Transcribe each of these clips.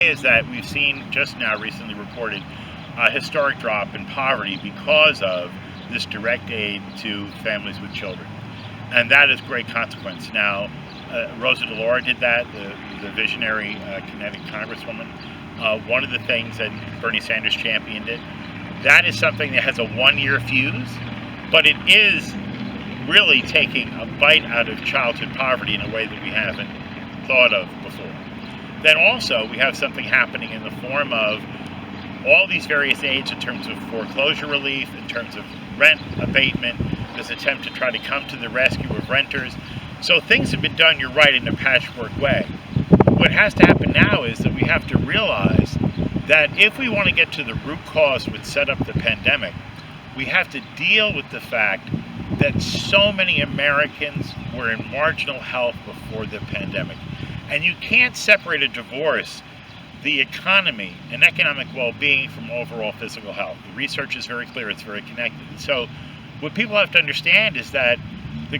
Is that we've seen just now recently reported a historic drop in poverty because of this direct aid to families with children. And that is great consequence. Now, Rosa DeLauro did that, the visionary Connecticut Congresswoman. One of the things that Bernie Sanders championed it. That is something that has a one-year fuse, but it is really taking a bite out of childhood poverty in a way that we haven't thought of before. Then also we have something happening in the form of all these various aids in terms of foreclosure relief, in terms of rent abatement, this attempt to try to come to the rescue of renters. So things have been done, you're right, in a patchwork way. What has to happen now is that we have to realize that if we want to get to the root cause which set up the pandemic, we have to deal with the fact that so many Americans were in marginal health before the pandemic. And you can't separate or divorce the economy and economic well-being from overall physical health. The research is very clear, it's very connected. And so what people have to understand is that the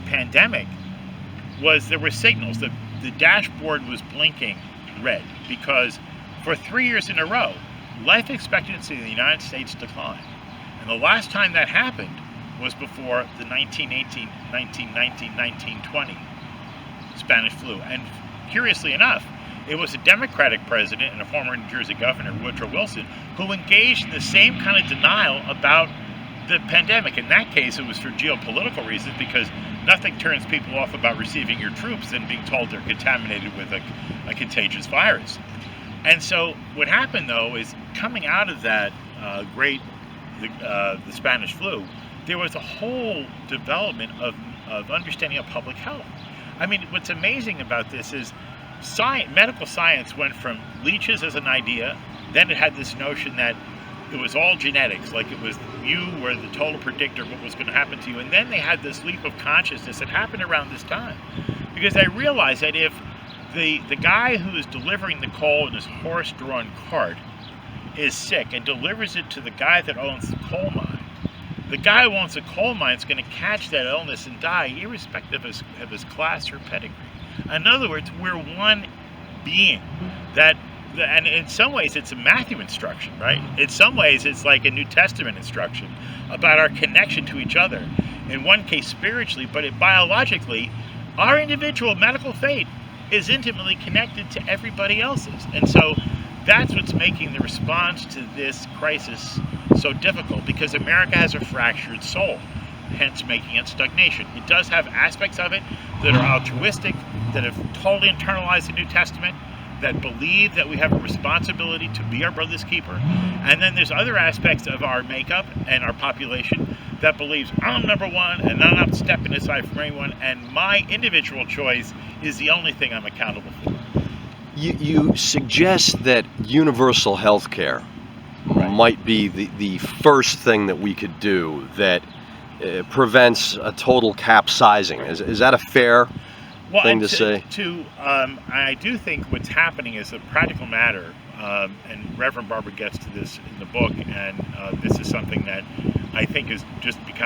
pandemic there were signals. The dashboard was blinking red because for 3 years in a row, life expectancy in the United States declined. And the last time that happened was before the 1918, 1919, 1920 Spanish flu. And curiously enough, it was a Democratic president and a former New Jersey governor, Woodrow Wilson, who engaged in the same kind of denial about the pandemic. In that case, it was for geopolitical reasons, because nothing turns people off about receiving your troops than being told they're contaminated with a contagious virus. And so what happened, though, is coming out of that the Spanish flu, there was a whole development of understanding of public health. I mean, what's amazing about this is medical science went from leeches as an idea, then it had this notion that it was all genetics, like it was you were the total predictor of what was going to happen to you, and then they had this leap of consciousness that happened around this time. Because I realized that if the guy who is delivering the coal in his horse-drawn cart is sick and delivers it to the guy that owns the coal mine, the guy who owns the coal mine is going to catch that illness and die, irrespective of his class or pedigree. In other words, we're one being. And in some ways, it's a Matthew instruction, right? In some ways, it's like a New Testament instruction about our connection to each other. In one case, spiritually, but biologically, our individual medical fate is intimately connected to everybody else's. And so that's what's making the response to this crisis so difficult, because America has a fractured soul, hence making it stagnation. It does have aspects of it that are altruistic, that have totally internalized the New Testament, that believe that we have a responsibility to be our brother's keeper. And then there's other aspects of our makeup and our population that believes I'm number one and I'm not stepping aside from anyone, and my individual choice is the only thing I'm accountable for. You suggest that universal health care might be the first thing that we could do that prevents a total capsizing. Is that a fair thing to say? I do think what's happening is a practical matter, and Reverend Barber gets to this in the book, and this is something that I think has just become